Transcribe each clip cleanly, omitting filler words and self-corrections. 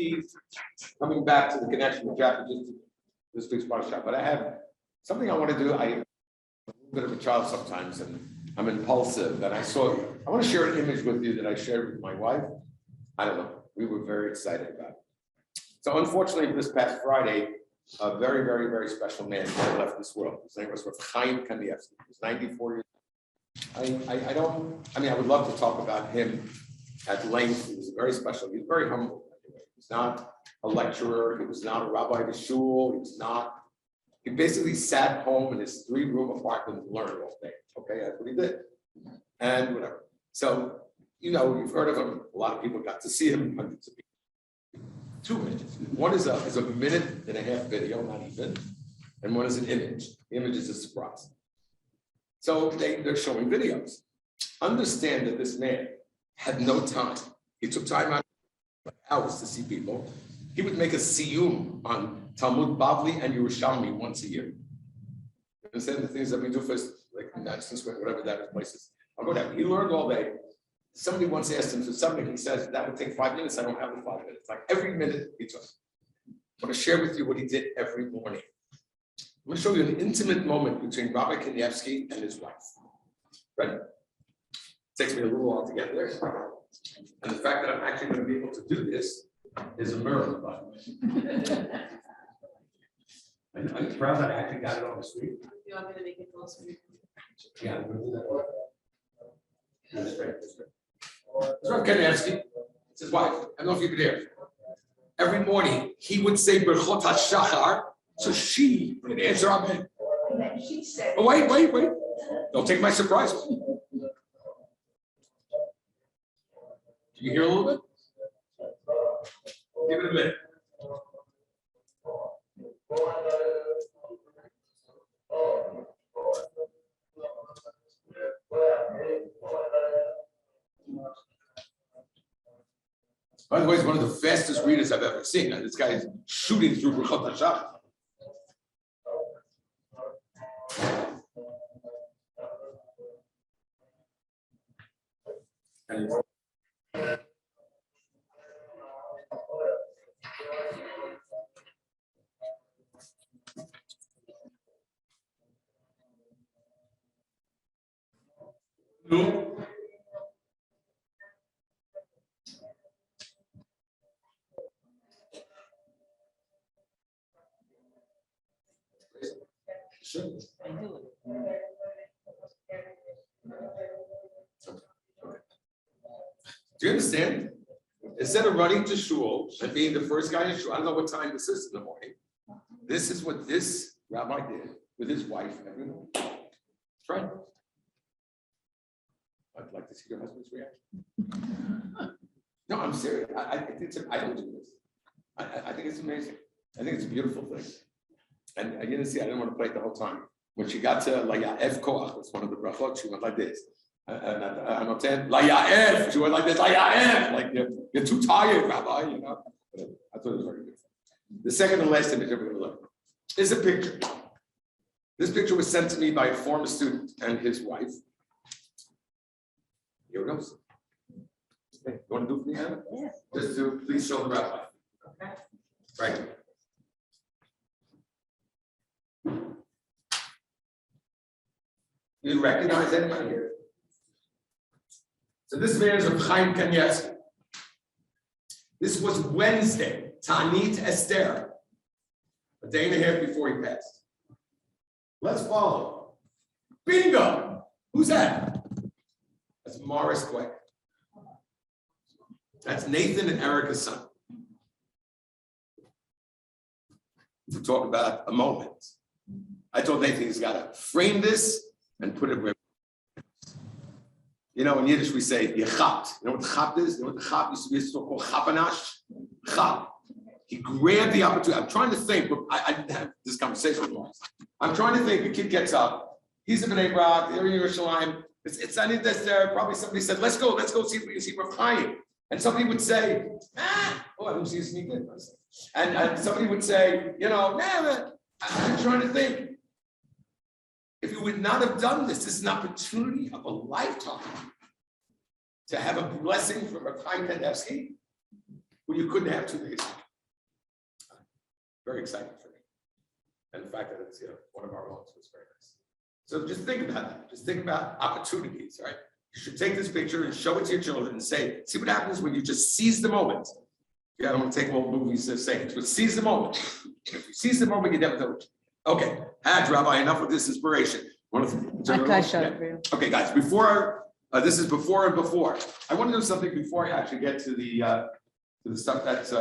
be coming back to the connection with Rabbi this week's Parashat, but I have something I want to do. I'm a little bit of a child sometimes, and I'm impulsive. And I want to share an image with you that I shared with my wife. I don't know. We were very excited about it. So unfortunately, this past Friday, a very, very, very special man left this world. His name was Chaim Kanievsky. He was 94 years old. I would love to talk about him at length. He was very special. He was very humble. He was not a lecturer. He was not a rabbi of a shul. He basically sat home in his 3-room apartment and learned all day. Okay, that's what he did. And whatever. So, you've heard of him. A lot of people got to see him, hundreds of people. 2 images. One is a minute and a half video, not even, and one is an image. The image is a surprise. So they're showing videos. Understand that this man had no time. He took time out of hours to see people. He would make a siyum on Talmud Bavli and Yerushalmi once a year. You understand the things that we do first, like Madison Square, whatever that place is. I'll go down. He learned all day. Somebody once asked him for something. He says, that would take 5 minutes. I don't have the 5 minutes. Like every minute he took. I want to share with you what he did every morning. I'm going to show you an intimate moment between Rabbi Kanievsky and his wife. Ready? It takes me a little while to get there. And the fact that I'm actually going to be able to do this is a miracle, by the way. I'm proud that I actually got it on the screen. You want me to make it closer? Yeah, I'm going to do that. That's great. It's Rabbi Kanievsky. It's his wife. I don't know if you could hear. Every morning he would say Berchot HaShachar, so she would answer Amen. She said, Oh, wait. Don't take my surprise. Can you hear a little bit? Give it a minute. By the way, he's one of the fastest readers I've ever seen. This guy is shooting through Berchot HaShachar. No. Sure. Do you understand? Instead of running to shul and being the first guy in shul, I don't know what time this is in the morning. This is what this rabbi did with his wife every morning. That's right. I'd like to see your husband's reaction. No, I'm serious. I don't do this. I think it's amazing. I think it's a beautiful thing. And I didn't see, I didn't want to play it the whole time. When she got to La Ya'ev Koach, that's one of the brachot, she went like this. And I'm not saying La Ya'ev, she went like this, La Ya'ev, like you're too tired, Rabbi, I thought it was very beautiful. The second and last image we're going to look is a picture. This picture was sent to me by a former student and his wife. Here it goes. Okay. You want to do it for me, Anna? yes. Just to please show the rabbi. Okay. Right. You recognize anybody here? So this man is of Chaim Kanievsky. This was Wednesday, Ta'anit Esther, a day and a half before he passed. Let's follow. Bingo! Who's that? That's Morris Quick. That's Nathan and Erica's son. To talk about a moment. I told Nathan he's got to frame this and put it where. In Yiddish we say yechapt. You know what the chapt is? You know what the chapt used to be a so-called chapanash? Chap. He grabbed the opportunity. I'm trying to think, but I didn't have this conversation with Morris. I'm trying to think. The kid gets up. He's a Bnei Brak. They're in Yerushalayim. It's not in this there. Probably somebody said, let's go see if we can see Rav Chaim. And somebody would say, I didn't see a sneak in. And somebody would say, I'm trying to think. If you would not have done this is an opportunity of a lifetime to have a blessing from Rav Chaim Kanievsky. Well, you couldn't have 2 days. Very exciting for me. And the fact that it's one of our own was very nice. So just think about that. Just think about opportunities, right? You should take this picture and show it to your children and say, see what happens when you just seize the moment. Yeah, I don't want to take old movies as sayings, but seize the moment. If you seize the moment, you never do it. Okay, Rabbi, enough with this inspiration. Okay, guys, before this is before and before. I want to do something before I actually get to the stuff that's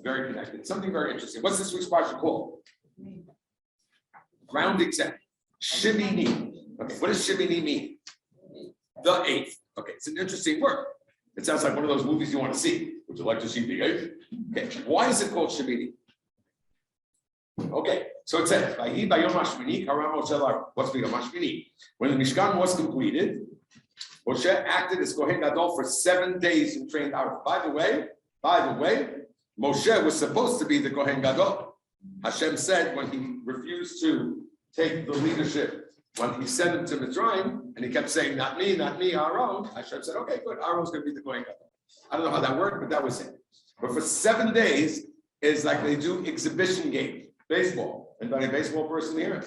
very connected. Something very interesting. What's this week's parsha called? Ground exam. Shemini. Okay, what does Shemini mean? The eighth. Okay, it's an interesting word. It sounds like one of those movies you want to see. Would you like to see the eighth? Okay, why is it called Shemini? Okay, so it says, what's B'Yom HaShmini? When the Mishkan was completed, Moshe acted as Kohen Gadol for 7 days and trained out. By the way, Moshe was supposed to be the Kohen Gadol. Hashem said when he refused to take the leadership, when he sent him to Mitzrayim, and he kept saying, not me, Aaron, Hashem said, okay, good, Aaron's going to be the Kohen Gadol. I don't know how that worked, but that was it. But for 7 days, it's like they do exhibition games, baseball. Anybody a baseball person here?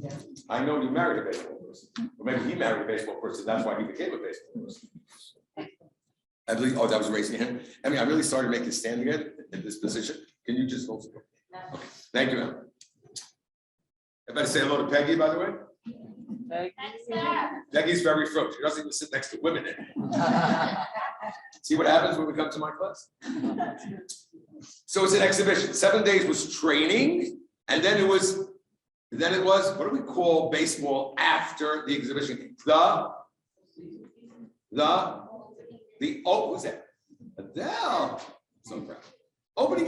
Yeah. I know you married a baseball person. Or maybe he married a baseball person, that's why he became a baseball person. I believe, oh, that was raising hand. I mean, I really started making stand again in this position. Can you just hold it? Okay. Thank you, Em. Everybody say hello to Peggy, by the way. Peggy's very fruit. She doesn't even sit next to women anymore. See what happens when we come to my class? So it's an exhibition. 7 days was training, and then it was, what do we call baseball after the exhibition? What was that? Adele. So proud. Opening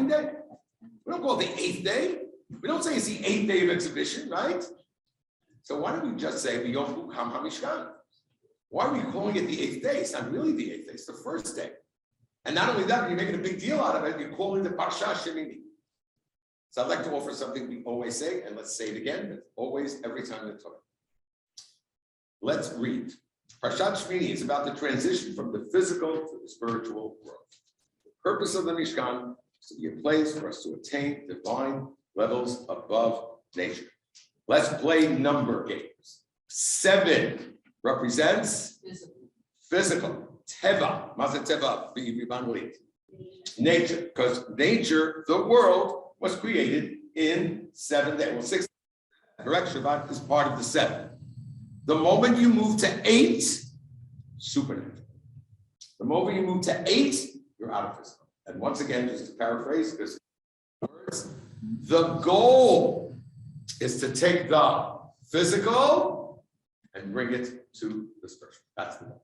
day. We don't call it the 8th day. We don't say it's the 8th day of exhibition, right? So why don't we just say B'Yom Hukam HaMishkan? Why are we calling it the 8th day? It's not really the 8th day, it's the first day. And not only that, you're making a big deal out of it, you're calling the Parashat Shemini. So I'd like to offer something we always say, and let's say it again, but always, every time we talk. Let's read. Parashat Shemini is about the transition from the physical to the spiritual world. The purpose of the Mishkan is to be a place for us to attain divine levels above nature. Let's play number games. 7 represents physical. Teva, Mazat Teva, nature, because nature, the world, was created in 7 days. Well, 6. Correct, Shabbat is part of the 7. The moment you move to 8, supernatural. The moment you move to 8, you're out of physical. And once again, just to paraphrase, because words, the goal is to take the physical and bring it to the spiritual. That's the goal.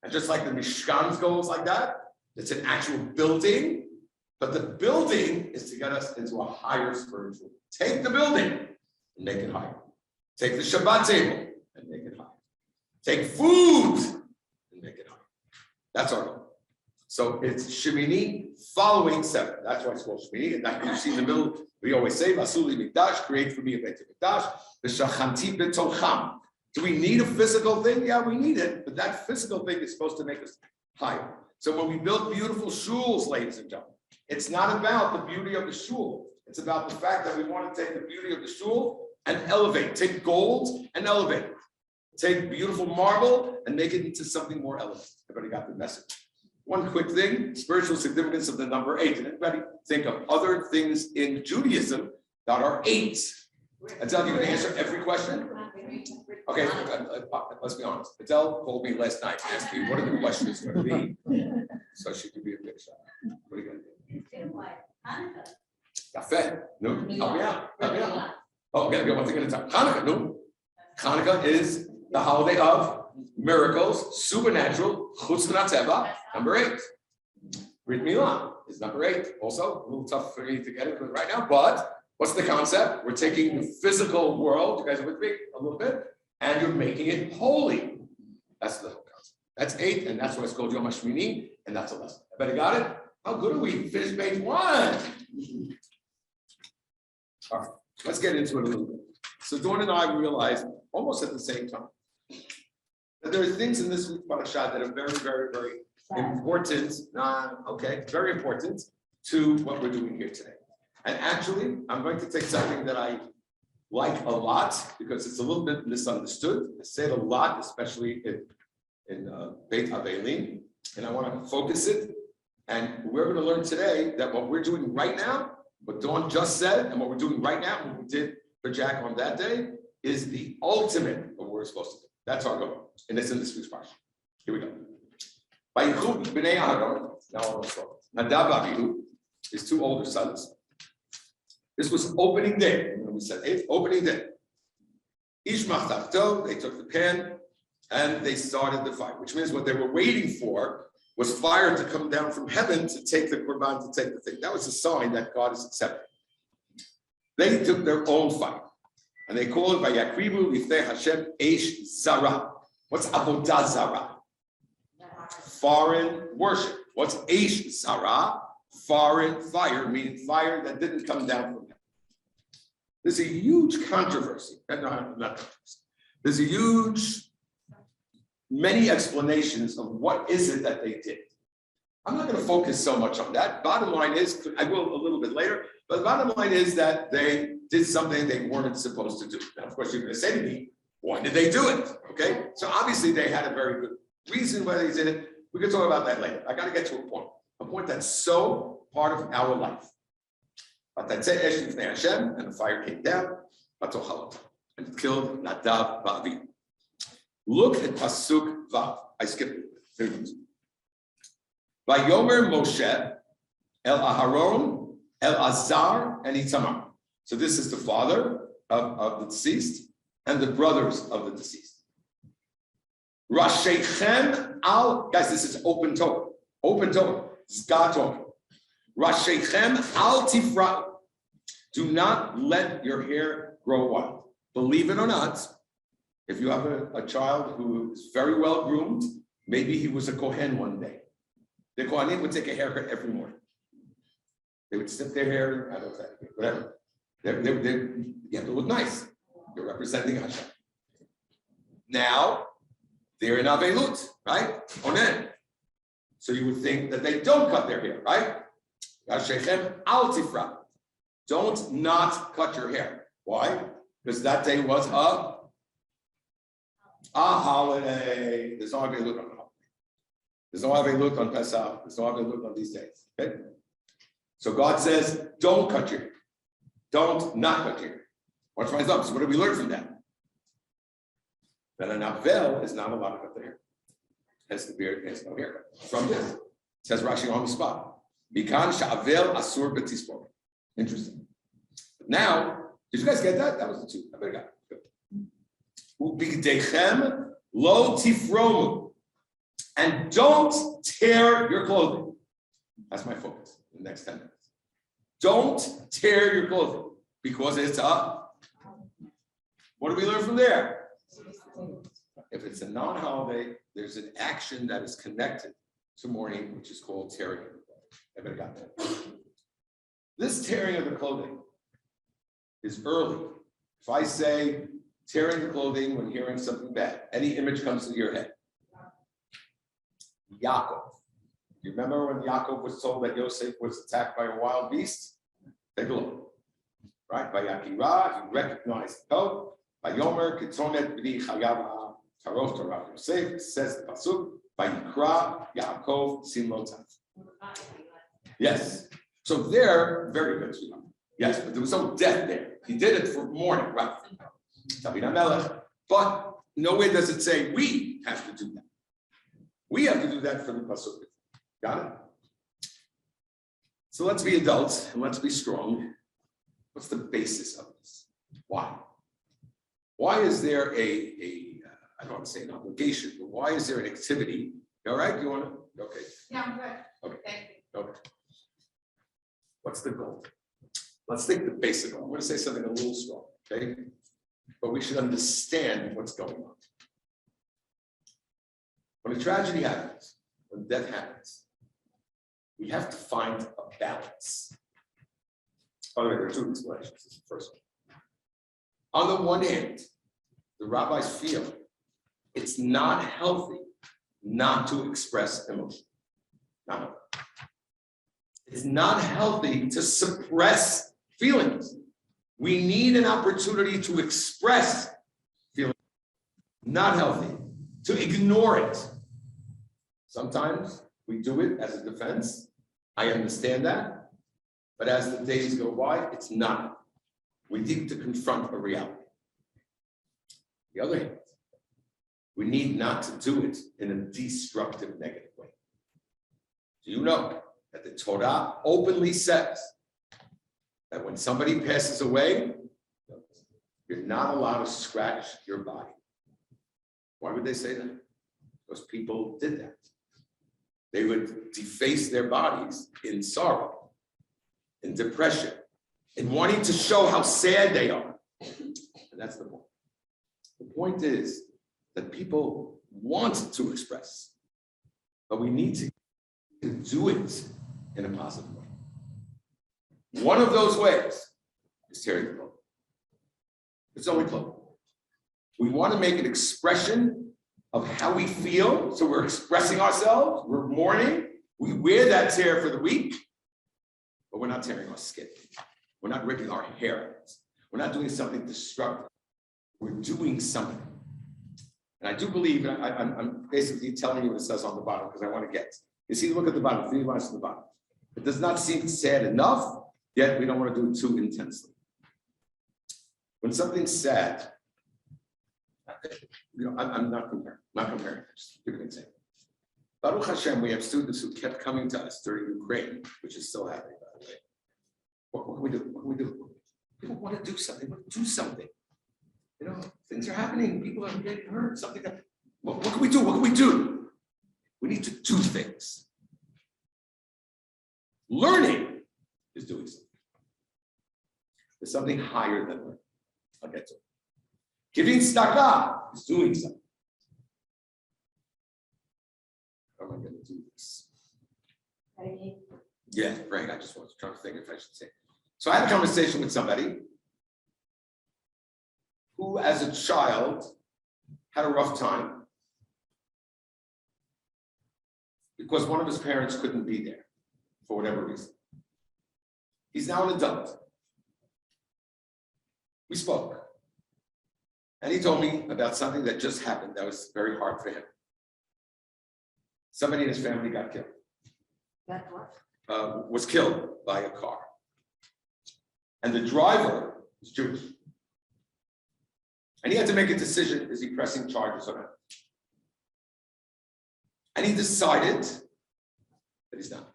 And just like the Mishkan's goal is like that, it's an actual building, but the building is to get us into a higher spiritual. Take the building and make it higher. Take the Shabbat table and make it higher. Take food and make it higher. That's our goal. So it's Shemini following 7. That's why it's called Shemini. And that you see in the middle, we always say, Vasuli Mikdash, create for me a Beit Mikdash, the Shachanti B'Tocham. Do we need a physical thing? Yeah, we need it, but that physical thing is supposed to make us higher. So when we build beautiful shuls, ladies and gentlemen, it's not about the beauty of the shul. It's about the fact that we want to take the beauty of the shul and elevate. Take gold and elevate it. Take beautiful marble and make it into something more elevated. Everybody got the message? One quick thing, spiritual significance of the number 8. Did anybody think of other things in Judaism that are 8? Adele, you can answer every question? Okay, let's be honest. Adele called me last night and asked me what are the questions going to be, so she could be a big shot. What are you going to do? Café. No, help me out. Oh, okay, one thing at a time. Hanukkah, no. Hanukkah is the holiday of miracles, supernatural, chutz v'natzeva, number 8. Brit Milah is number 8. Also, a little tough for me to get it right now, but what's the concept? We're taking the physical world, you guys are with me a little bit, and you're making it holy. That's the whole concept. That's 8, and that's why it's called Yom HaShmini, and that's a lesson. Everybody got it? How good are we? Finished page 1. All right, let's get into it a little bit. So Dawn and I realized almost at the same time that there are things in this week's Parashat that are very, very, very important, okay, very important to what we're doing here today. And actually, I'm going to take something that I like a lot because it's a little bit misunderstood. I say it a lot, especially in Beit Avelim, and I want to focus it. And we're going to learn today that what we're doing right now, what Dawn just said, and what we're doing right now, what we did for Jack on that day, is the ultimate of what we're supposed to do. That's our goal, and it's in this week's parsha. Here we go. Vayichud b'nei Aaron. Now I'm going to start. Nadav Avihu, his two older sons. This was opening day. When we said it's opening day. Ish machtavto, they took the pan and they started the fire, which means what they were waiting for was fire to come down from heaven to take the korban, to take the thing. That was a sign that God is accepting. They took their own fire and they called it Vayakribu Lifnei Hashem Eish Zara. What's Avodah Zara? Foreign worship. What's Eish Zara? Foreign fire, meaning fire that didn't come down from heaven. There's a huge controversy. No, not controversy. There's a huge, many explanations of what is it that they did. I'm not going to focus so much on that. Bottom line is, I will a little bit later, but the bottom line is that they did something they weren't supposed to do. Now, of course, you're going to say to me, why did they do it? Okay, so obviously they had a very good reason why they did it. We can talk about that later. I got to get to a point that's so part of our life. But that's it, Hashem, and the fire came down, and it killed Nadav Ba'avi. Look at Pasuk Vav. I skipped it. Here it goes. Vayomer Moshe El Aharon, El Azar, and Itamar. So this is the father of the deceased and the brothers of the deceased. Rashechem al, guys, this is open Torah. Open Torah. This is God talking. Rashechem al tifra. Do not let your hair grow wild. Believe it or not, if you have a child who is very well groomed, maybe he was a Kohen one day. The Kohanim would take a haircut every morning. They would snip their hair, I don't know, whatever. You have to look nice. You're representing Hashem. Now, they're in Avelut, right? Onen. So you would think that they don't cut their hair, right? Rashechem al tifra. Don't not cut your hair. Why? Because that day was a holiday. There's no Avelut on the holiday. There's no Avelut on Pesach. There's no Avelut on these days. Okay? So God says, don't cut your hair. Don't not cut your hair. Watch my thumbs. What do we learn from that? That an Avel is not allowed to cut their hair. Hence the beard has no haircut. From this, it says Rashi on the spot. Mikan sha'avel asur b'tispor. Interesting. But now, did you guys get that? That was the two. I better got it. Ubigdechem lo tifromu. And don't tear your clothing. That's my focus in the next 10 minutes. Don't tear your clothing because it's up. What do we learn from there? If it's a non-holiday, there's an action that is connected to mourning, which is called tearing of the clothing. Everybody got that? This tearing of the clothing is early. If I say tearing the clothing when hearing something bad, any image comes to your head. Yaakov. You remember when Yaakov was told that Yosef was attacked by a wild beast? Take a look. Right? By Yakira, he recognized the code. By Yomer, Kitzonet, B'di Chayav Tarosh Torah Yosef, says the Pasuk, by Yikra, Yaakov, Simlo Tav. Yes. So there, very good. Yes, but there was no death there. He did it for mourning, right? But nowhere does it say we have to do that. We have to do that for the Pasuk. Got it? So let's be adults and let's be strong. What's the basis of this? Why? Why is there I don't want to say an obligation, but why is there an activity? All right, you want to? Okay. Yeah, I'm good. Okay. Thank you. Okay. What's the goal? Let's think the basic goal. I'm going to say something a little strong, okay? But we should understand what's going on. When a tragedy happens, when death happens, we have to find a balance. By the way, there are two explanations. This is the first one. On the one hand, the rabbis feel it's not healthy not to express emotion. Not healthy. It's not healthy to suppress feelings. We need an opportunity to express feelings. Not healthy to ignore it. Sometimes we do it as a defense. I understand that. But as the days go by, it's not. We need to confront a reality. On the other hand, we need not to do it in a destructive, negative way. Do you know that the Torah openly says that when somebody passes away, you're not allowed to scratch your body? Why would they say that? Because people did that. They would deface their bodies in sorrow, in depression, in wanting to show how sad they are. And that's the point. The point is that people want to express, but we need to do it in a positive way. One of those ways is tearing the clothing. It's only clothing. We want to make an expression of how we feel, so we're expressing ourselves, we're mourning, we wear that tear for the week, but we're not tearing our skin. We're not ripping our hair out. We're not doing something destructive. We're doing something. And I do believe, and I'm basically telling you what it says on the bottom because I want to get. You see, look at the bottom, 3 lines to the bottom. It does not seem sad enough, yet we don't want to do it too intensely. When something's sad, I'm not comparing, just give an example. Baruch Hashem, we have students who kept coming to us during Ukraine, which is still happening, by the way. What can we do? What can we do? People want to do something. Do something. You know, things are happening. People are getting hurt. What can we do? What can we do? We need to do things. Learning is doing something. There's something higher than learning. I'll get to it. Giving tzedakah is doing something. How am I going to do this? Yeah, right. I just was trying to think if I should say. So I had a conversation with somebody who, as a child, had a rough time because one of his parents couldn't be there for whatever reason. He's now an adult. We spoke. And he told me about something that just happened that was very hard for him. Somebody in his family got killed. That what? Was killed by a car. And the driver was Jewish. And he had to make a decision, is he pressing charges or not? And he decided that he's not.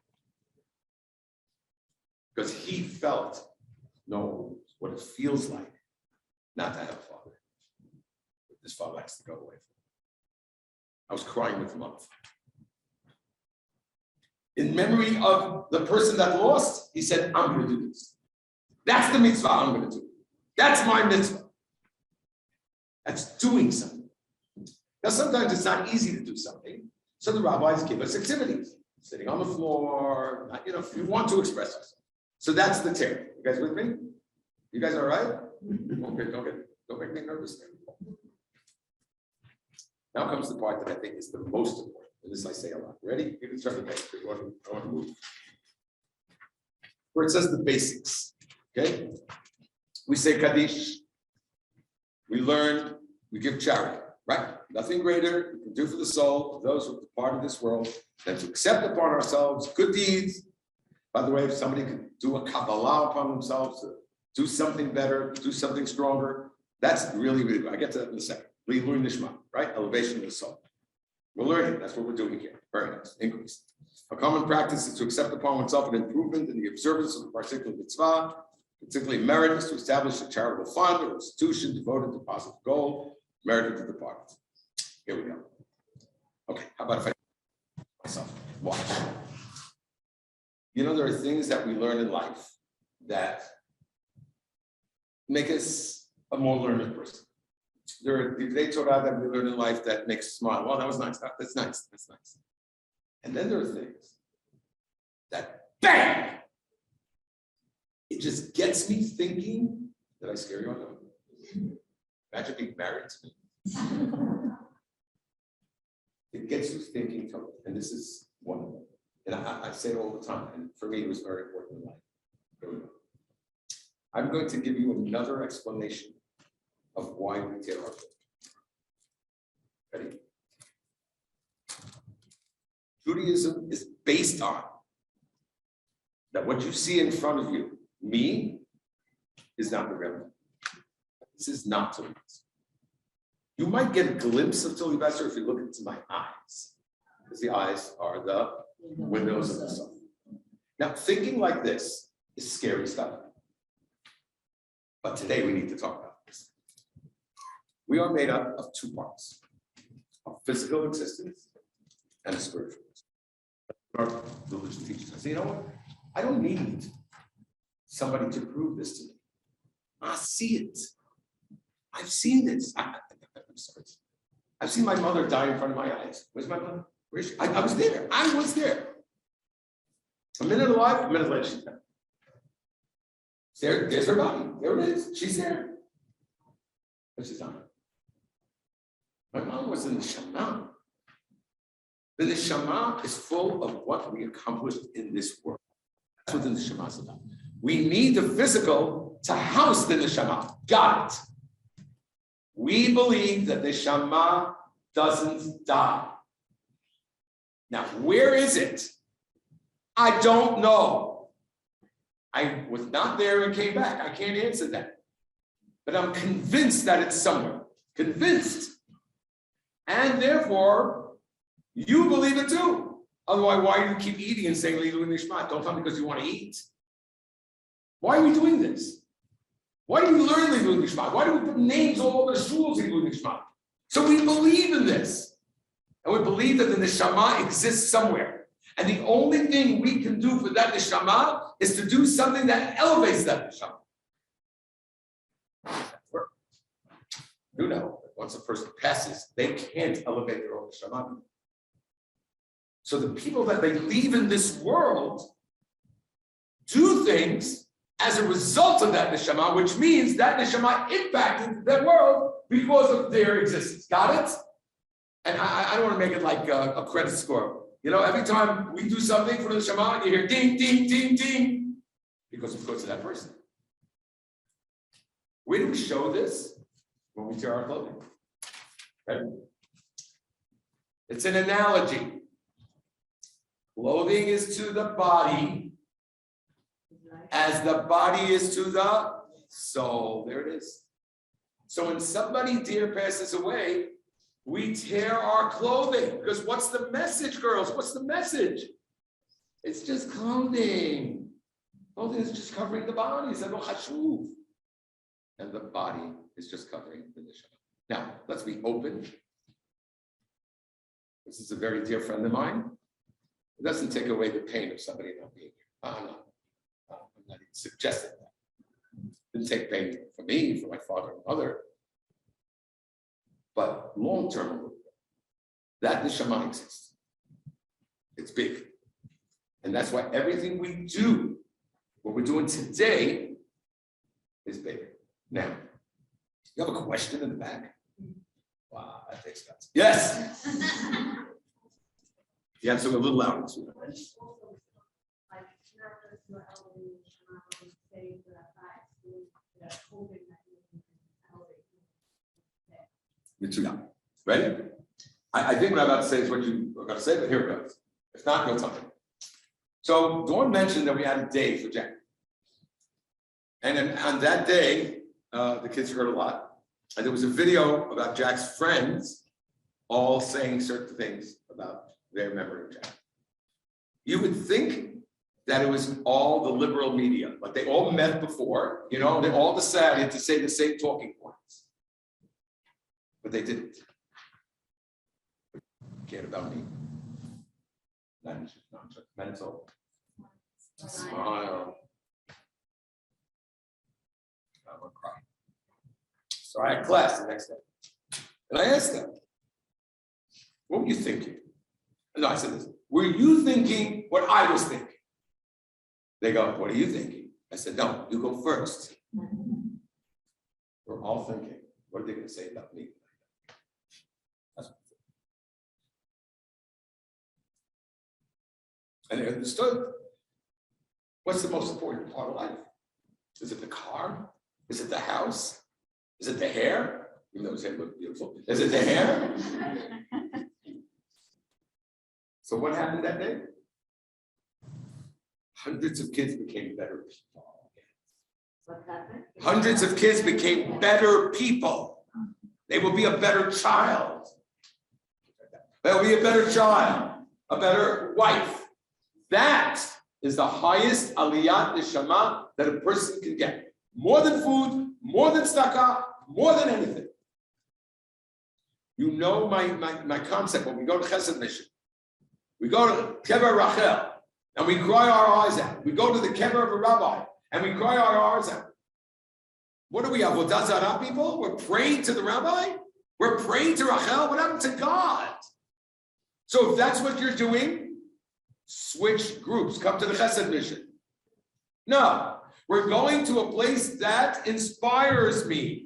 Because he knows what it feels like not to have a father. This father has to go away. I was crying with him on the phone. In memory of the person that lost, he said, I'm going to do this. That's the mitzvah I'm going to do. That's my mitzvah. That's doing something. Now, sometimes it's not easy to do something. So the rabbis give us activities. Sitting on the floor, if you want to express yourself. So that's the tear. You guys with me? You guys all right? Okay, don't make me nervous. Now comes the part that I think is the most important. And this I say a lot. Ready? You can start the page. I want to move. Where it says the basics. Okay? We say Kaddish. We learn. We give charity. Right? Nothing greater we can do for the soul of those who are part of this world than to accept upon ourselves good deeds. By the way, if somebody can do a Kabbalah upon themselves, to do something better, do something stronger, that's really, really good. I get to that in a second. We learn Nishma, right? Elevation of the soul. We're learning. That's what we're doing here. Very nice. Increase. A common practice is to accept upon oneself an improvement in the observance of the particular mitzvah. Particularly merit is to establish a charitable fund or institution devoted to a positive goal, merited to the parties. Here we go. Okay, how about if I myself watch? There are things that we learn in life that make us a more learned person. There are the Torah that we learn in life that makes us smile. Well, that was nice. That's nice. That's nice. And then there are things that bang! It just gets me thinking. Did I scare you on that? Imagine being married to me. It gets you thinking, and this is one of them. And I say it all the time, and for me, it was very important in life. Here we go. I'm going to give you another explanation of why we tear our clothing. Ready? Judaism is based on that what you see in front of you, me, is not the real me. This is not Tuli Besser. You might get a glimpse of Tuli Besser if you look into my eyes, because the eyes are the windows of the soul. Now, thinking like this is scary stuff. But today we need to talk about this. We are made up of two parts, a physical existence and a spiritual existence. Our religion teaches us. You know what? I don't need somebody to prove this to me. I see it. I've seen this. I'm sorry. I've seen my mother die in front of my eyes. Where's my mother? Where is she? I was there. I was there. A minute alive, a minute later, she's dead. There's her body. There it is. She's there. But she's not. My mom was in the Shema. The neshama is full of what we accomplished in this world. That's what the neshama is about. We need the physical to house the neshama. Got it. We believe that the neshama doesn't die. Now, where is it? I don't know. I was not there and came back. I can't answer that. But I'm convinced that it's somewhere. Convinced. And therefore, you believe it too. Otherwise, why do you keep eating and saying Lilu Nishmat? Don't tell me because you want to eat. Why are we doing this? Why do we learn Lilu Nishmat? Why do we put names all over the shuls in Lilu Nishmat? So we believe in this. And we believe that the neshama exists somewhere. And the only thing we can do for that neshama is to do something that elevates that neshama. You know, once a person passes, they can't elevate their own neshama. So the people that they leave in this world do things as a result of that neshama, which means that neshama impacted that world because of their existence. Got it? And I don't want to make it like a credit score. You know, every time we do something for the neshama, you hear ding, ding, ding, ding, because of that person. Where do we show this? When we tear our clothing. Okay? It's an analogy. Clothing is to the body as the body is to the soul. There it is. So when somebody dear passes away, we tear our clothing. Because what's the message, girls? What's the message? It's just clothing. Clothing is just covering the body. And the body is just covering the neshama. Now, let's be open. This is a very dear friend of mine. It doesn't take away the pain of somebody not being here. I'm not even suggesting that. It didn't take pain for me, for my father and mother. But long term, that neshama exists. It's big. And that's why everything we do, what we're doing today, is big. Now, you have a question in the back? Wow, that takes guts. Yes. You have to go a little louder. Ready? I think what I'm about to say is what you were going to say, but here it goes. If not, no time. So Dawn mentioned that we had a day for Jack. And then on that day, the kids heard a lot. And there was a video about Jack's friends all saying certain things about their memory of Jack. You would think that it was all the liberal media, but they all met before, you know, they all decided to say the same talking points. But they didn't. Cared about me. Mental. Smile. I'm gonna cry. So I had class the next day. And I asked them, what were you thinking? No, I said this. Were you thinking what I was thinking? They go, what are you thinking? I said, no, you go first. We're all thinking, what are they going to say about me? That's what And they understood what's the most important part of life. Is it the car? Is it the house? Is it the hair? Even though his hair looked beautiful. Is it the hair? So what happened that day? Hundreds of kids became better people. What happened? Hundreds of kids became better people. They will be a better child. They'll be a better child, a better wife. That is the highest aliyat neshama that a person can get. More than food, more than tzedakah, more than anything. You know my concept when we go to Chesed Mission. We go to Kever Rachel and we cry our eyes out. We go to the Kever of a Rabbi and we cry our eyes out. What do we have? Avodah Zarah people? We're praying to the Rabbi? We're praying to Rachel? What happened to God? So if that's what you're doing, switch groups. Come to the Chesed Mission. No, we're going to a place that inspires me.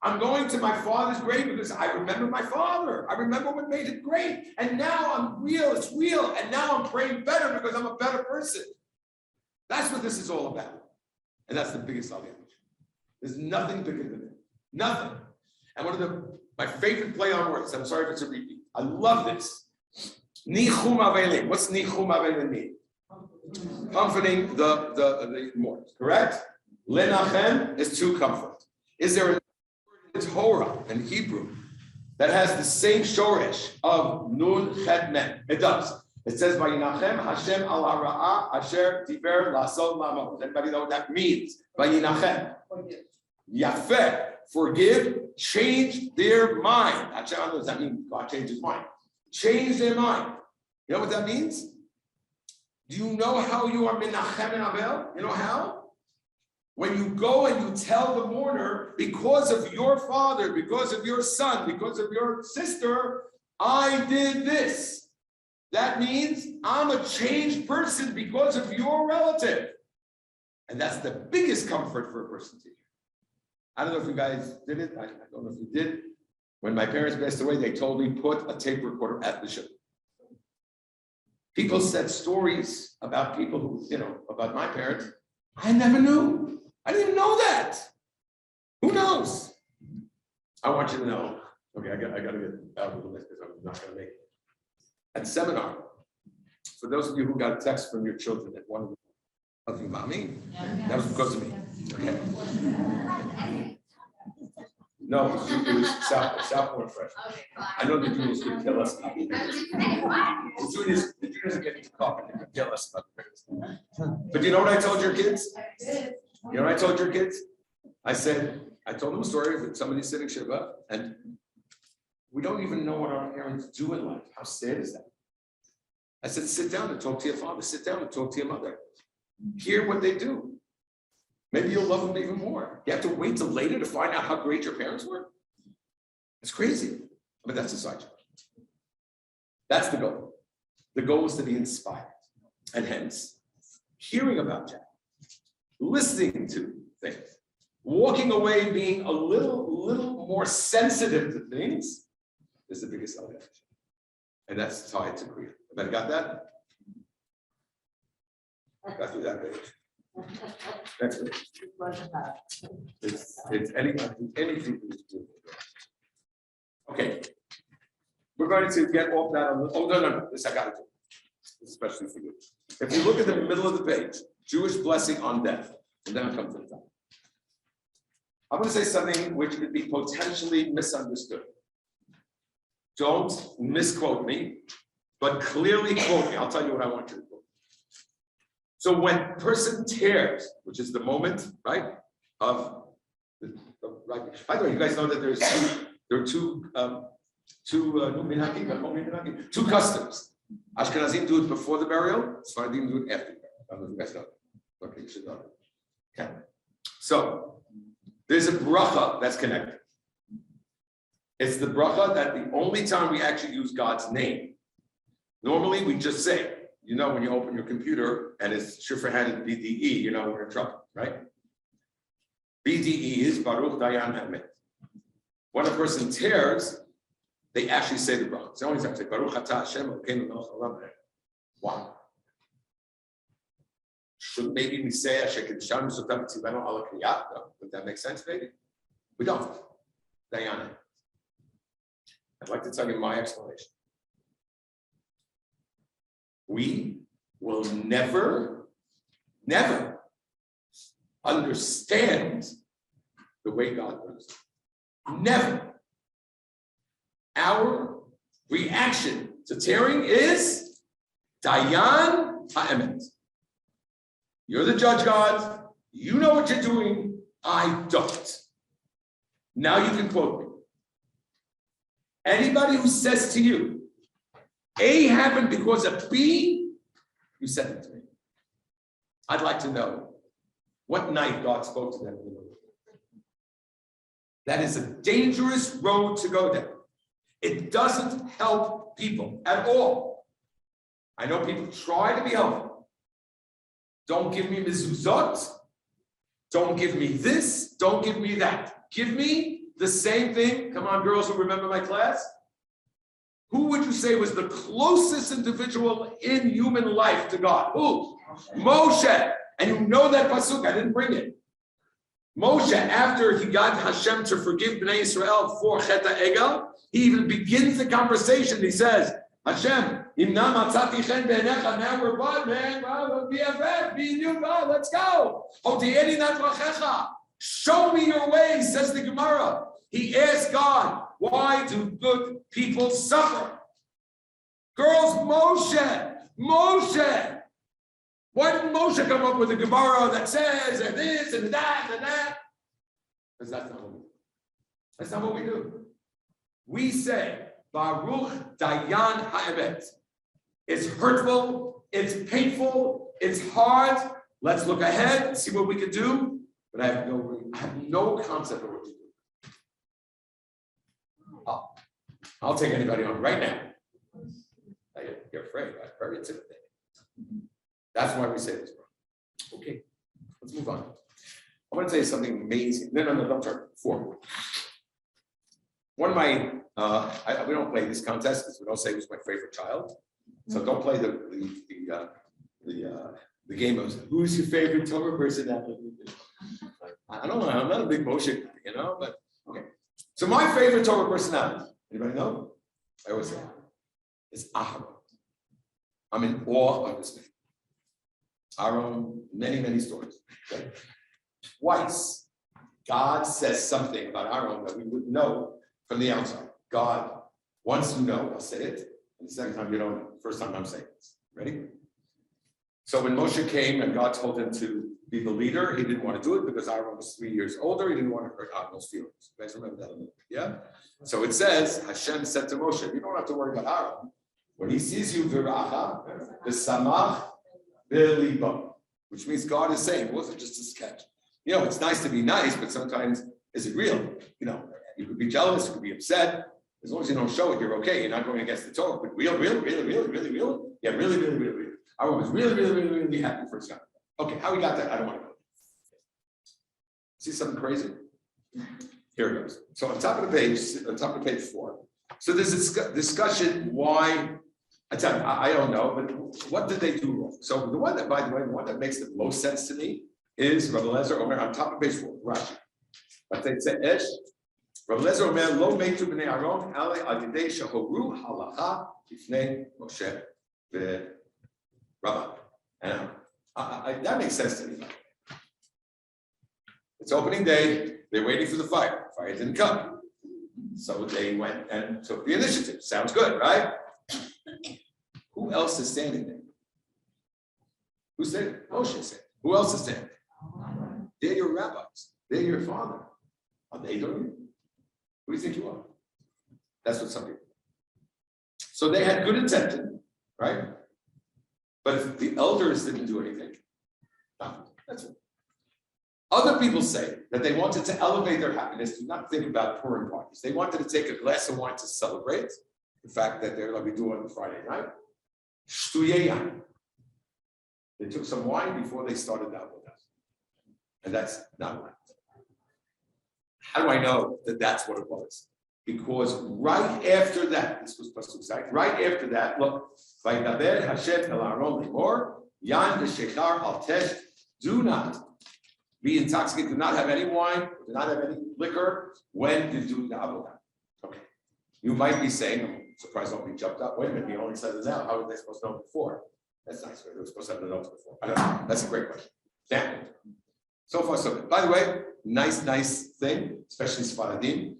I'm going to my father's grave because I remember my father. I remember what made it great. And now I'm real, it's real. And now I'm praying better because I'm a better person. That's what this is all about. And that's the biggest aliyah. There's nothing bigger than it. Nothing. And one of my favorite play on words, I'm sorry if it's a repeat. I love this. Nichum avelim. What's nichum avelim mean? Comforting the mourners, correct? Lenachem is to comfort. Is there a Torah in Hebrew that has the same shoresh of nun chet mem? It does. It says Vayinachem Hashem al hara'ah asher tiber lasol lamo. Does anybody know what that means? Vayinachem. Yafeh. Forgive. Change their mind. Hashem, does that mean God changed his mind? Change their mind. You know what that means? Do you know how you are menachem and abel? You know how? When you go and you tell the mourner, because of your father, because of your son, because of your sister, I did this. That means I'm a changed person because of your relative. And that's the biggest comfort for a person to hear. I don't know if you guys did it. I don't know if you did. When my parents passed away, they told me, put a tape recorder at the shul. People said stories about people who, about my parents. I never knew. I didn't know that. Who knows? I want you to know. Okay, I got to get out of the list because I'm not going to make it. At seminar, for those of you who got a text from your children that wanted to love you, mommy, that was because of me. Okay. No, it was Southmore Fresh. I know the juniors could kill us. The juniors are getting to cough and they could kill us about the. But you know what I told your kids? You know what I told your kids? I told them a story of somebody sitting Shiva, and we don't even know what our parents do in life. How sad is that? I said, sit down and talk to your father. Sit down and talk to your mother. Hear what they do. Maybe you'll love them even more. You have to wait till later to find out how great your parents were. It's crazy, but that's a side job. That's the goal. The goal is to be inspired, and hence, hearing about Jack. Listening to things, walking away being a little more sensitive to things is the biggest aliyah. And that's tied to Kriya. Everybody got that? Got through that page. Next page. It's anything to do. Okay. We're going to get off that on the, no, this I got to do. Especially for you. If you look at the middle of the page, Jewish blessing on death, and then I'll come to the top. I'm going to say something which could be potentially misunderstood. Don't misquote me, but clearly quote me. I'll tell you what I want you to quote. So when a person tears, which is the moment, right, of right. By the way, you guys know that there are two customs. Ashkenazim do it before the burial, Sephardim do it after the burial. I don't know if you guys know that. Okay, you should know that. Okay. So there's a bracha that's connected. It's the bracha that the only time we actually use God's name. Normally we just say, when you open your computer and it's shifra-handed BDE, we're in trouble, right? BDE is Baruch Dayan Hamet. When a person tears, they actually say the bracha. It's the only time they say Baruch Atah Hashem Elokeinu Melech Haolam. Why? Should maybe we say would that make sense, maybe? We don't. Diana. I'd like to tell you my explanation. We will never understand the way God does. Never. Our reaction to tearing is Dayan Ha'emet. You're the judge, God. You know what you're doing. I don't. Now you can quote me. Anybody who says to you, A happened because of B, you said it to me. I'd like to know what night God spoke to them. That is a dangerous road to go down. It doesn't help people at all. I know people try to be helpful. Don't give me mezuzot. Don't give me this. Don't give me that. Give me the same thing. Come on, girls who remember my class. Who would you say was the closest individual in human life to God? Who? Moshe. And you know that pasuk. I didn't bring it. Moshe, after he got Hashem to forgive Bnei Israel for Chet HaEgel, he even begins the conversation. He says, Hashem, now we're bud, man. Well, BFF, me and you, God, let's go. Show me your ways, says the Gemara. He asked God, why do good people suffer? Girls, Moshe. Why didn't Moshe come up with a Gemara that says and this and that and that? Because that's not what we do. That's not what we do. We say, Baruch Dayan Ha'emet. It's hurtful, it's painful, it's hard. Let's look ahead and see what we can do. But I have no concept of what to do. I'll take anybody on right now. You're afraid, right? Very intimidating. That's why we say this. Okay, let's move on. I want to tell you something amazing. No, don't turn. 4. One of my, we don't play this contest because we don't say who's my favorite child. So don't play the game of who's your favorite Torah personality. I don't know. I'm not a big Moshe guy, but okay. So my favorite Torah personality. Anybody know? I always say it's Aharon. I'm in awe of this man. Aaron, many stories. Okay. Twice, God says something about Aaron that we wouldn't know from the outside. God, once you know, I'll say it. And the second time you don't know. First time I'm saying this. Ready? So when Moshe came and God told him to be the leader, he didn't want to do it because Aaron was 3 years older. He didn't want to hurt Aaron's feelings. You guys remember that? Yeah? So it says, Hashem said to Moshe, you don't have to worry about Aaron. When he sees you, v'racha, v'samach, v'liba, which means God is saying, it wasn't just a sketch. It's nice to be nice, but sometimes, is it real? You could be jealous, you could be upset. As long as you don't show it, you're okay. You're not going against the Torah. But real? Yeah, really. I was really happy for his God. Okay, how we got that? I don't want to go. See something crazy? Here it goes. So on top of page 4. So there's a discussion why. I tell you, I don't know, but what did they do wrong? So the one that, by the way, the one that makes the most sense to me is Rabbi Lezer Omer on top of page 4, Rashi. But they say, Rabbi Lezer Omer lo meitu b'nei Aaron ale al yidei shehoru halacha b'fnei Moshe v'Rabbi. And that makes sense to me. It's opening day. They're waiting for the fire. Fire didn't come, so they went and took the initiative. Sounds good, right? Who else is standing there? Who's there? Moshe said. Who else is standing? They're your rabbis. They're your father. Are they doing it? Who do you think you are? That's what some people. So they had good intention, right? But if the elders didn't do anything, nothing. That's it. Other people say that they wanted to elevate their happiness, to not think about Purim parties. They wanted to take a glass of wine to celebrate the fact that they're like we do on Friday night. Shtuyei. They took some wine before they started out with us. And that's not right. How do I know that that's what it was? Because right after that, this was supposed to exact, right after that, look, Vaydaber Hashem el Aaron lemor, Yan v'shechar al tesh, do not be intoxicated, do not have any wine, do not have any liquor when you do the avodah. Okay. You might be saying, I'm surprised nobody jumped up. Wait a minute, he only said it now. How were they supposed to know before? That's nice. They were supposed to have the notes before. I don't know. That's a great question. Yeah. So far, so good. By the way, nice thing, especially Sfaradim.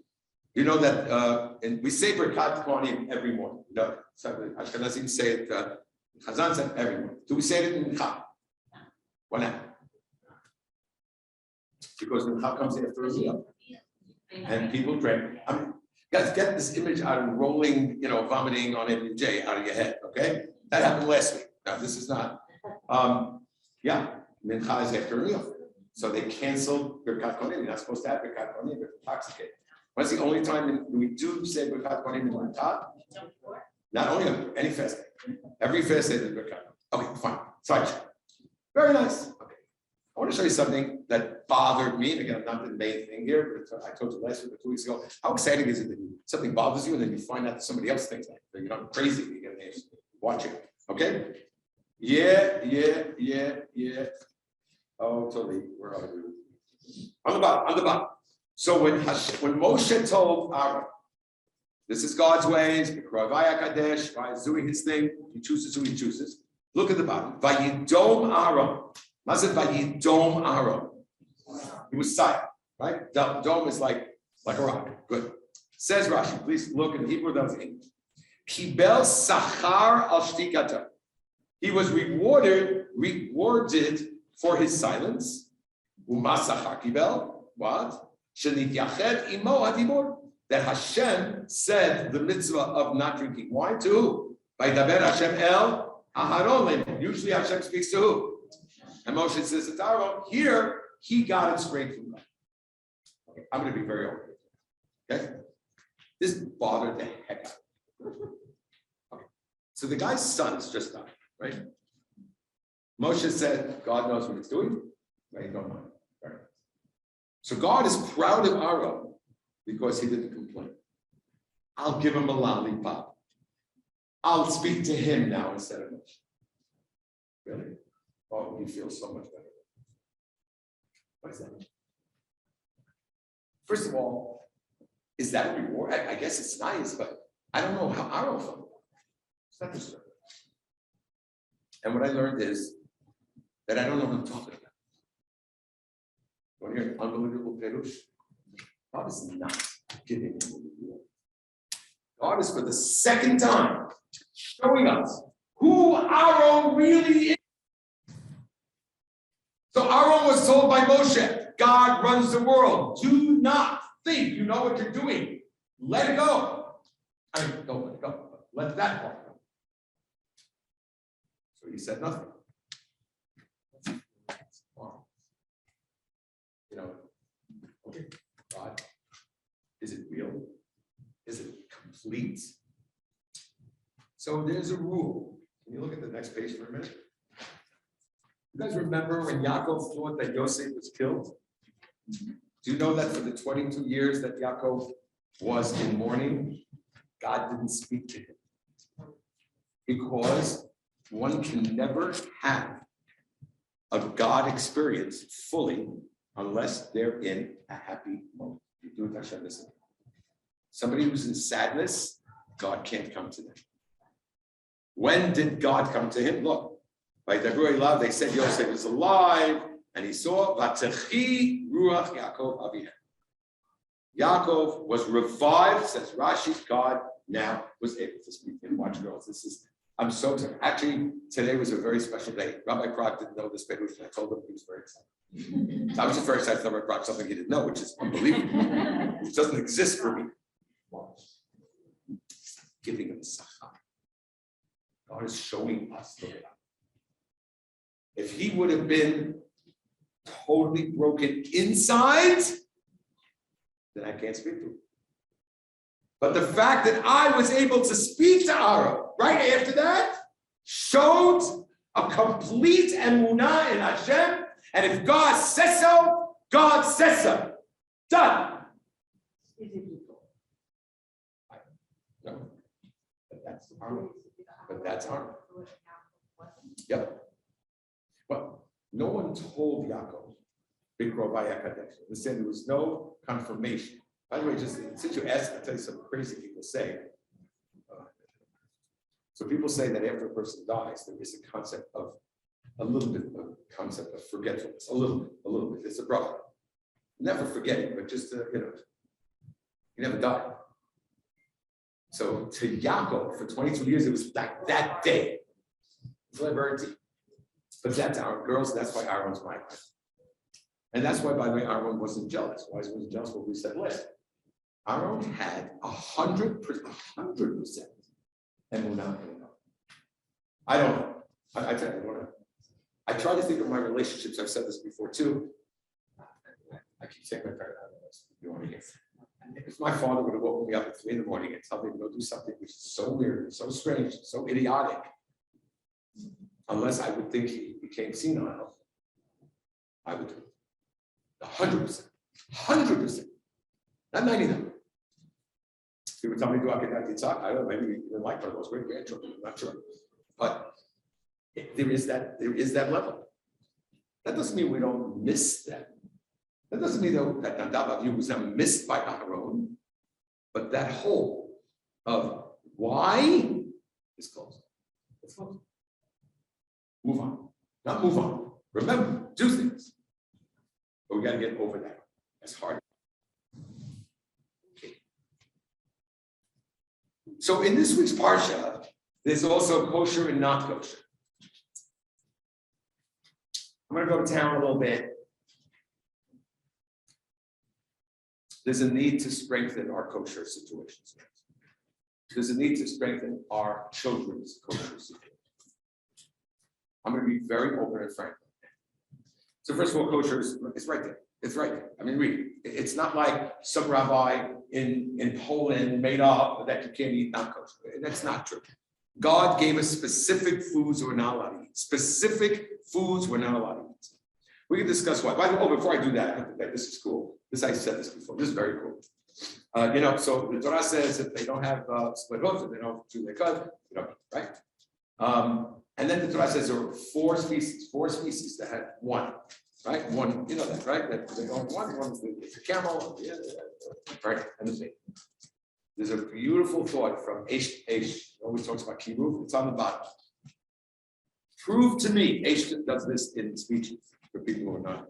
You know that and we say Birkat Kohanim every morning. You know, Ashkenazim say it, Chazan said every morning. Do we say it in Mincha? Why not? Because Mincha comes after a meal. And people drink. I mean, guys, get this image out of rolling, vomiting on MJ out of your head, okay? That happened last week. Now, this is not. Yeah, Mincha is after a meal. So they canceled Birkat Kohanim. You're not supposed to have Birkat Kohanim if you're intoxicated. What's the only time we do say Birkat Kohanim in Mincha? Not only on any fast day. Every fast day is Birkat. Okay, fine. Sidetrack. Very nice. Okay. I want to show you something that bothered me. Again, not the main thing here, but I told you last week or 2 weeks ago. How exciting is it that something bothers you and then you find out that somebody else thinks that? You're not crazy. You get an age. Watch it. Okay? Yeah. Oh, totally. Where are we? On the bottom. So when Moshe told Aaron, this is God's ways, God is doing his thing, he chooses who he chooses. Look at the bottom. Vayidom Aaron. What is it? Vayidom Aaron. He was silent, right? Dome is like a rock. Good. Says Rashi, please look in Hebrew, that's English. Kibel sachar al shtikata. He was rewarded for his silence. Umasachar kibel. What? Shenityached imo hadibur. That Hashem said the mitzvah of not drinking wine to who? Vaydaber Hashem el Aharon. Usually Hashem speaks to who? And Moshe says to Aaron, here he got it straight from God. Okay, I'm going to be very open. Okay? This bothered the heck out of me. Okay. So the guy's son has just died, right? Moshe said, God knows what he's doing. Right? Don't mind. Right. So God is proud of Aaron because he didn't complain. I'll give him a lollipop. I'll speak to him now instead of Moshe. Really? Oh, he feels so much better. What is that? First of all, is that a reward? I guess it's nice, but I don't know how Aaron felt. It's not disturbing. And what I learned is that I don't know what I'm talking about. Want to hear an unbelievable perush? God is not giving him a reward. God is for the second time showing us who Aaron really is. So Aaron was told by Moshe, God runs the world. Do not think you know what you're doing. Let it go. I mean, don't let it go. Let that part go. So he said nothing. Okay, God, is it real? Is it complete? So there's a rule. Can you look at the next page for a minute? You guys remember when Yaakov thought that Yosef was killed? Do you know that for the 22 years that Yaakov was in mourning, God didn't speak to him? Because one can never have a God experience fully unless they're in a happy moment. You do it, Hashem, listen. Somebody who's in sadness, God can't come to them. When did God come to him? Look, by Deborah love, they said Yosef is alive, and he saw Vatechi Ruach Yaakov Avihem. Yaakov was revived, says Rashi. God now was able to speak to him. Watch, girls. I'm so excited. Actually, today was a very special day. Rabbi Prague didn't know this Perush, and I told him he was very excited. So I was just very excited to tell Rabbi Prague something he didn't know, which is unbelievable. It doesn't exist for me. Giving him sachar. God is showing us the way. If he would have been totally broken inside, then I can't speak to him. But the fact that I was able to speak to Aaron right after that showed a complete emunah in Hashem. And if God says so, God says so. Done. Aaron. But that's Aaron. Yep. But no one told Yaakov, Bikro Vayakadesh. They said there was no confirmation. By the way, just since you asked, I'll tell you some crazy people say. So people say that after a person dies, there is a concept of a little bit of concept of forgetfulness, a little bit. It's a brother. Never forgetting, but just he never died. So to Yaakov for 22 years, it was like that day. It's very deep. But that's our girls. That's why Aaron's my wife. And that's why, by the way, Aaron wasn't jealous. Why he wasn't jealous? What we said last. Aaron had 100%. And we're not. I don't know. I tell you, I try to think of my relationships. I've said this before too. I keep saying my parent out of this. You want to hear? If my father would have woken me up at 3 a.m. and told me to go do something which is so weird, so strange, so idiotic, unless I would think he became senile, I would do it. 100%. 100%. Not 99. He would tell me to do Akidat, I don't know, maybe he didn't like one of those great grandchildren, I'm not sure. But there is that level. That doesn't mean we don't miss them. That doesn't mean though that Nadav Avihu was not missed by Aaron, but that whole of why is closed. It's closed. Move on. Not move on. Remember, do things. But we got to get over that. That's hard. Okay. So in this week's Parsha, there's also kosher and not kosher. I'm going to go to town a little bit. There's a need to strengthen our kosher situations. There's a need to strengthen our children's kosher situations. I'm going to be very open and frank. So first of all, kosher is right there. It's right there. I mean, read. It's not like some rabbi in Poland made up that you can't eat non-kosher. That's not true. God gave us specific foods we're not allowed to eat. Specific foods we're not allowed to eat. We can discuss why. Before I do that, this is cool. I said this before. This is very cool. So the Torah says if they don't have split hooves, if they don't chew their cud, right? And then the Torah says there are four species that had one, right? One, you know that, right? That they only one is the camel, right? And the snake. There's a beautiful thought from Aish, always talks about kiruv, it's on the bottom. Prove to me, Aish does this in speeches for people who are not,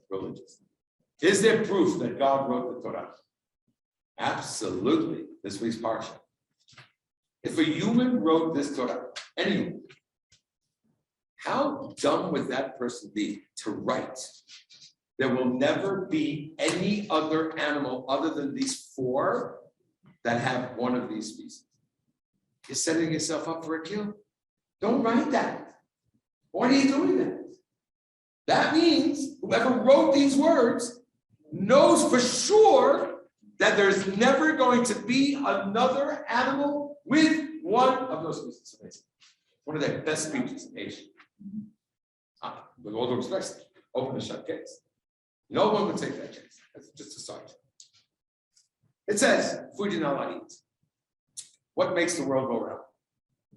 religious. Is there proof that God wrote the Torah? Absolutely. This week's Parsha. If a human wrote this Torah, anyone, how dumb would that person be to write? There will never be any other animal other than these four that have one of these species. You're setting yourself up for a kill. Don't write that. Why are you doing that? That means whoever wrote these words knows for sure that there's never going to be another animal with one of those species. Amazing. One of their best speeches in Asia. With all due respect, open the shut case. No one would take that chance. That's just a side. It says, food you're not allowed to eat. What makes the world go round?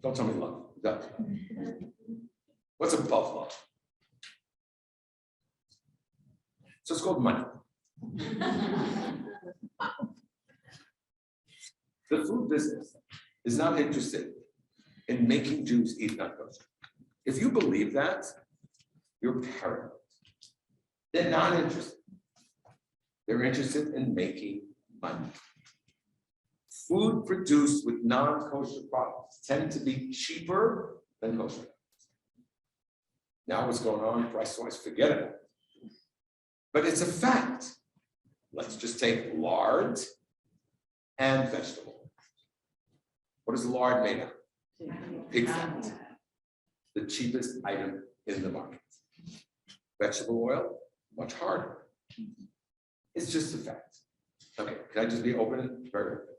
Don't tell me love. What's above love? So it's called money. The food business is not interested in making Jews eat non-kosher. If you believe that, you're paranoid. They're not interested. They're interested in making money. Food produced with non-kosher products tend to be cheaper than kosher. Now what's going on, price-wise, forget about it. But it's a fact. Let's just take lard and vegetable oil. What is lard made of? Pig fat. The cheapest item in the market. Vegetable oil, much harder. It's just a fact. Okay, can I just be open and very open?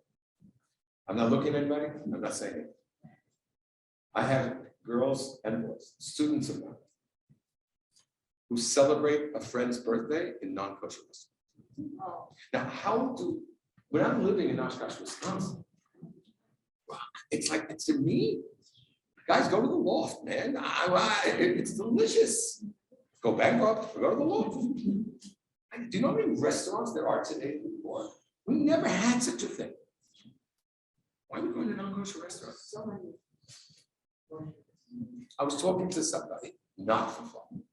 I'm not looking at anybody, I'm not saying it. I have girls and boys, students of mine, who celebrate a friend's birthday in non-kosher restaurants. Now, when I'm living in Oshkosh, Wisconsin, It's like, it's to me. Guys, go to the loft, man. It's delicious. Go bankrupt, go to the loft. Do you know how many restaurants there are today before? We never had such a thing. Why are we going to non-kosher restaurants? So many. I was talking to somebody, not for fun.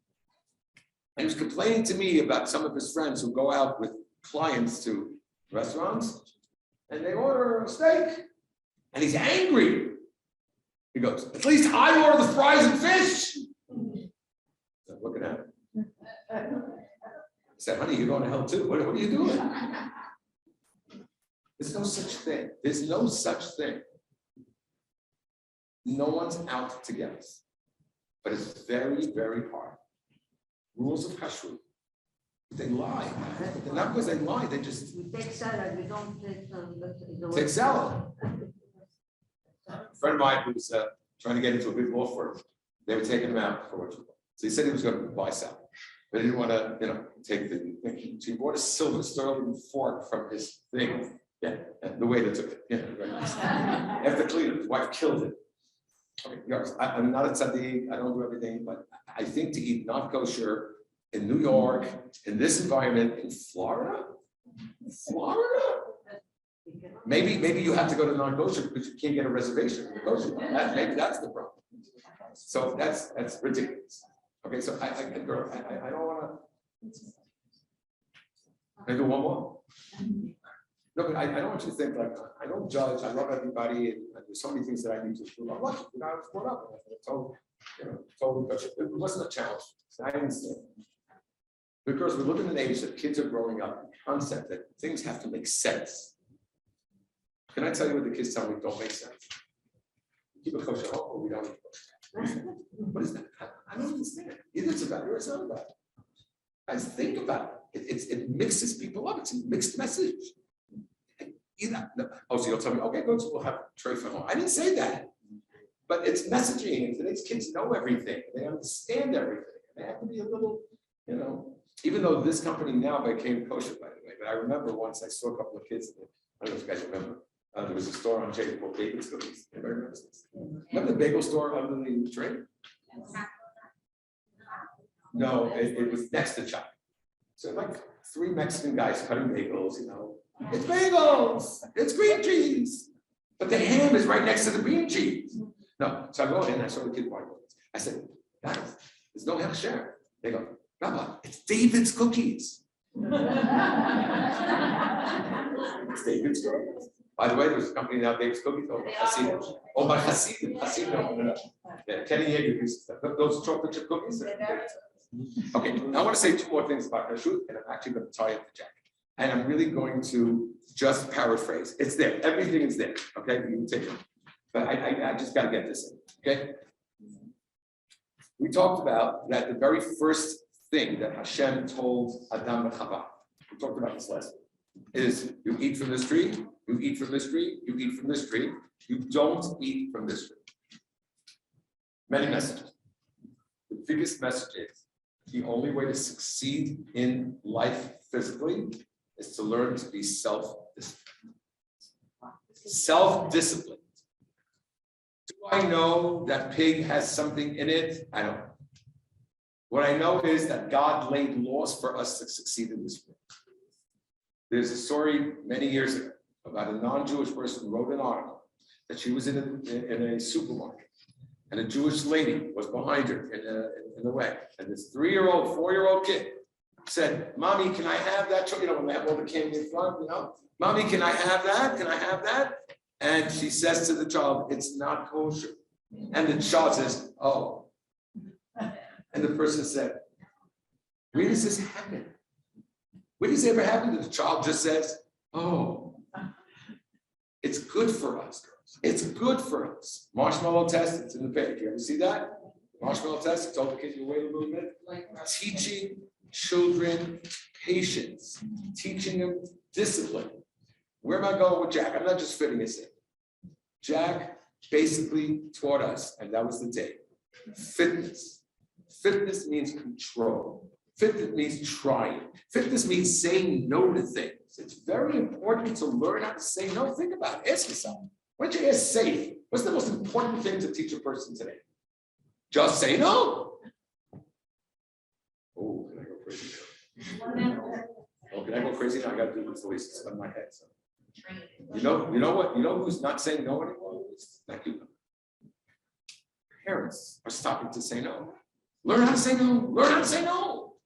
And he was complaining to me about some of his friends who go out with clients to restaurants and they order a steak. And he's angry. He goes, at least I order the fries and fish. I'm looking at him. I said, honey, you're going to hell too. What are you doing? There's no such thing. There's no such thing. No one's out to get us. But it's very, very hard. Rules of kashrut. They lie. And not because they lie, they just We take salad, we don't take take salad. A friend of mine who was trying to get into a big law firm, they were taking him out for what you want. So he said he was going to buy salad. But he didn't want to, take the thing. So he bought a silver sterling fork from his thing. Yeah, the way they took it. Yeah, right. After cleaning, his wife killed it. Okay, I'm not a tzaddik, I don't do everything, but I think to eat not kosher in New York, in this environment, in Florida, maybe you have to go to non-kosher because you can't get a reservation for the kosher. Maybe that's the problem. So that's ridiculous. Okay, so I don't want to. Can I do one more? No, but I don't want you to think like I don't judge. I love everybody, and there's so many things that I need to do. I'm lucky, I was brought up. Totally, it wasn't a challenge. So I understand. Because we live in an age that kids are growing up, the concept that things have to make sense. Can I tell you what the kids tell me don't make sense? We keep a kosher home, or we don't eat kosher. What is that? I don't understand. Either it's about it or it's not about it. Guys, think about it. It mixes people up. It's a mixed message. So you'll tell me, okay, go to we'll have tray for home. I didn't say that. But it's messaging, and today's kids know everything. They understand everything. They have to be a little, even though this company now became kosher, by the way. But I remember once I saw a couple of kids, I don't know if you guys remember, there was a store on J called Bagel Cookies. Anybody remember this? Remember the bagel store under the train? No, it was next to Chuck. So like 3 Mexican guys cutting bagels, It's bagels, it's green cheese. But the ham is right next to the green cheese. No, so I go in and I saw the kid buying cookies. I said, guys, there's no hechsher. They go, Rabbi, it's David's cookies. It's David's cookies. By the way, there's a company now, David's Cookies. Oh, by Hasidim. Yeah, Kenny Yeager uses that. Those chocolate chip cookies. Okay, I want to say 2 more things about kashrut, and I'm actually going to tie up the jacket. And I'm really going to just paraphrase. It's there. Everything is there. Okay, you can take it. But I just got to get this in. Okay. We talked about that the very first thing that Hashem told Adam and Chava, we talked about this last week, is you eat from this tree, you eat from this tree, you eat from this tree, you don't eat from this tree. Many messages. The biggest message is the only way to succeed in life physically is to learn to be self-disciplined. Self-disciplined. Do I know that pig has something in it? I don't know. What I know is that God laid laws for us to succeed in this world. There's a story many years ago about a non-Jewish person who wrote an article that she was in a supermarket, and a Jewish lady was behind her in the way, and this 3-year-old, 4-year-old kid said, "Mommy, can I have that?" When they have all the candy in front, "Mommy, can I have that? Can I have that?" And she says to the child, "It's not kosher." And the child says, "Oh." And the person said, "Where does this happen? Where does it ever happen that the child just says, 'Oh, it's good for us, girls. It's good for us.'" Marshmallow test, it's in the page. You ever see that? Marshmallow test, it's told the kids to wait a little bit. Teaching children patience, teaching them discipline. Where am I going with Jack? I'm not just fitting this in. Jack basically taught us, and that was the day, fitness. Fitness means control. Fitness means trying. Fitness means saying no to things. It's very important to learn how to say no. Think about it. Ask yourself, Why don't you ask safe? What's the most important thing to teach a person today? Just say no. Oh, can I go crazy now? Oh, can I go crazy now? I gotta do this the way it's on my head. So. You know what? You know who's not saying no anymore? It's not you. Parents are stopping to say no. Learn how to say no. Learn how to say no.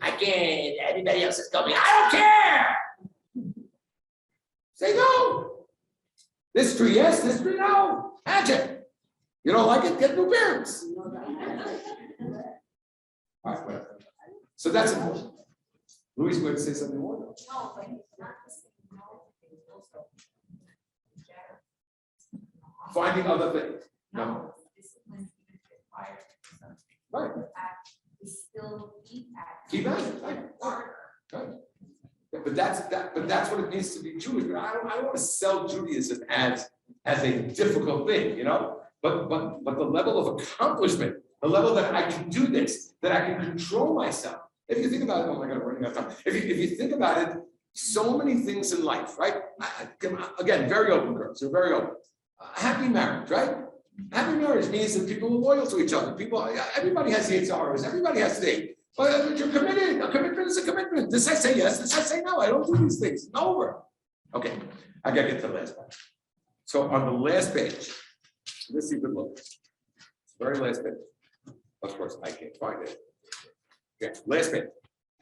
I can't. Everybody else is coming. I don't care. Say no. This tree yes, this tree no. Action. You don't like it? Get new parents. All right, whatever. So that's important. Louis would say something more. No, but it's not the same. No, it's also better. Finding other things. No, discipline is required. Right. We still keep at. Keep at it. Right. Yeah, but that's what it means to be Jewish. But I don't want to sell Judaism as a difficult thing, you know. But the level of accomplishment, the level that I can do this, that I can control myself. If you think about it, oh my God, we're running out of time. If you think about it, so many things in life, right? Again, very open girls, they're very open. Happy marriage, right? Happy marriage means that people are loyal to each other. Everybody has the HRs, everybody has things. But you're committed. A commitment is a commitment. This I say yes, this I say no. I don't do these things. It's over. Okay, I gotta get to the last page. So on the last page, let's see the look. Very last page. Of course, I can't find it. Okay, last page.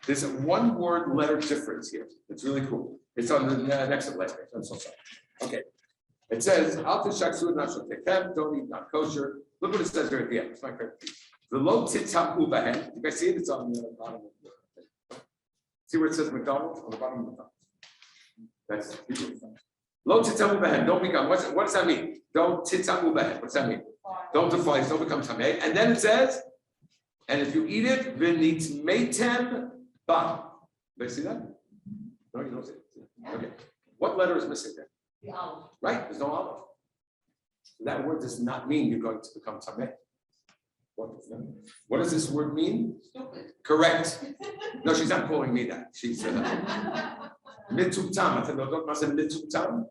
There's a one word letter difference here. It's really cool. It's on the next to the last page. I'm so sorry. Okay. It says, Al tishaksu nashal tekem, don't eat not kosher. Look what it says here at the end. It's my favorite. The low titam ubahen. You guys see it? It's on the bottom of the see where it says McDonald's? On the bottom of the top. That's low titam ubahen. Don't become. What does that mean? Don't titam ubahen. What's that mean? Don't defile. Don't become tamei. And then it says, and if you eat it, v'nit meitem ba. Do you see that? No, you don't see it. Okay. What letter is missing there? The olive. Right, there's no olive. That word does not mean you're going to become tamei. What does this word mean? Stupid. Correct. No, she's not calling me that. She's mitumtam. I said, no, don't say mitumtam.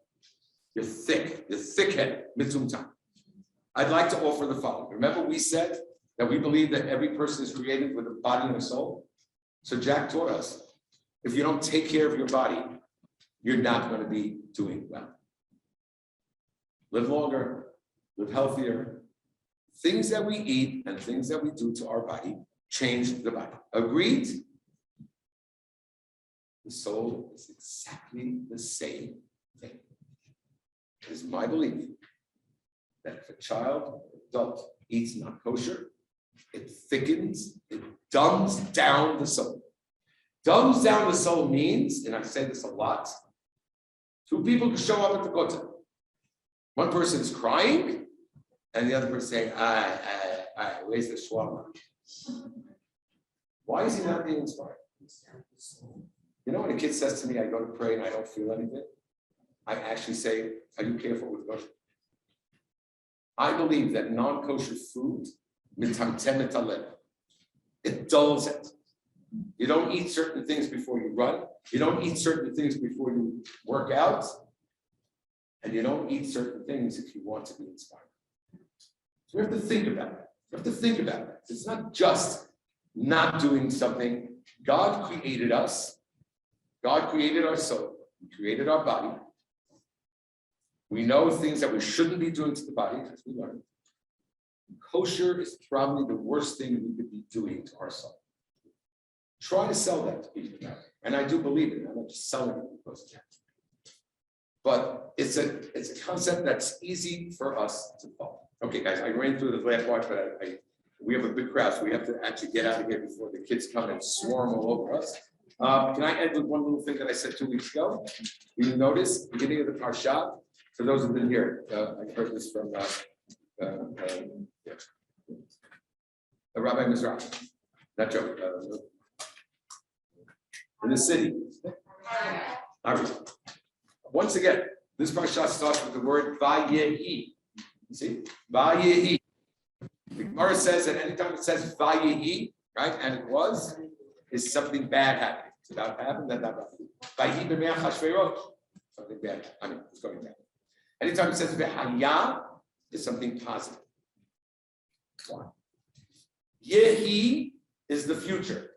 You're thick. You're thick-headed. Mitumtam. I'd like to offer the following. Remember, we said that we believe that every person is created with a body and a soul. So Jack taught us, if you don't take care of your body, you're not going to be doing well. Live longer, live healthier. Things that we eat and things that we do to our body change the body. Agreed? The soul is exactly the same thing. It is my belief that if a child, adult, eats not kosher, it thickens, it dumbs down the soul. Dumbs down the soul means, and I say this a lot, two people can show up at the kotel. One person is crying, and the other person saying, where's the shawarma? Why is he not being inspired? You know when a kid says to me, I go to pray and I don't feel anything? I actually say, are you careful with kosher? I believe that non-kosher food, it dulls it. You don't eat certain things before you run. You don't eat certain things before you work out. And you don't eat certain things if you want to be inspired. So we have to think about it. We have to think about it. It's not just not doing something. God created us. God created our soul. He created our body. We know things that we shouldn't be doing to the body, as we learned. Kosher is probably the worst thing we could be doing to our soul. Try to sell that to people. And I do believe it. I'm not just selling it because of that. But it's a concept that's easy for us to follow. Okay, guys, I ran through the last part, but we have a big crowd, so we have to actually get out of here before the kids come and swarm all over us. Can I end with one little thing that I said 2 weeks ago? You notice, beginning of the Parashat, for those who've been here, I've heard this from Rabbi Mizrahi, not joke, in the city. All right. Once again, this Parashat starts with the word Vayehi. You see? Vayehi. The Gemara says that anytime it says Vayehi, right, and it was, is something bad happening. It's about to happen, then that happened. Vayehi b'me'ach Hashverosh. Something bad. I mean, it's going down. Anytime it says v'haya, it's something positive. One. Yehi is the future.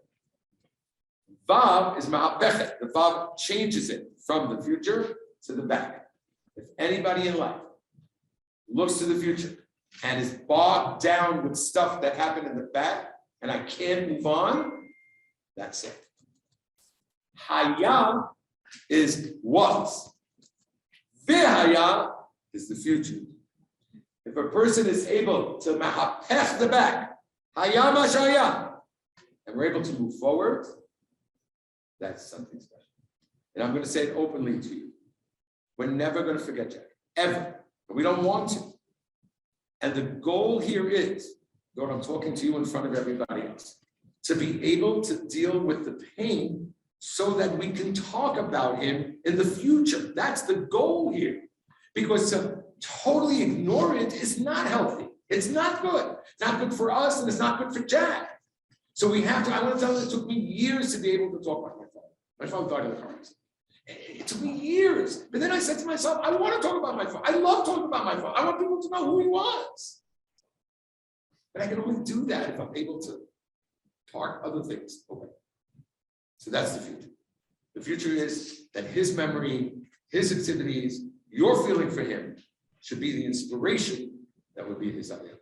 Vav is ma'apechet. The Vav changes it from the future to the back. If anybody in life looks to the future and is bogged down with stuff that happened in the back, and I can't move on, that's it. Haya is was. V'haya is the future. If a person is able to mahapech the back, haya mashaya, and we're able to move forward, that's something special. And I'm going to say it openly to you. We're never going to forget Jack, ever. But we don't want to. And the goal here is, Lord, I'm talking to you in front of everybody else, to be able to deal with the pain so that we can talk about him in the future. That's the goal here. Because to totally ignore it is not healthy. It's not good. It's not good for us, and it's not good for Jack. So we have to, I want to tell you, it took me years to be able to talk about my father. My father died in the car accident. It took me years. But then I said to myself, I want to talk about my father. I love talking about my father. I want people to know who he was. But I can only do that if I'm able to park other things away. So that's the future. The future is that his memory, his activities, your feeling for him should be the inspiration that would be his ideology.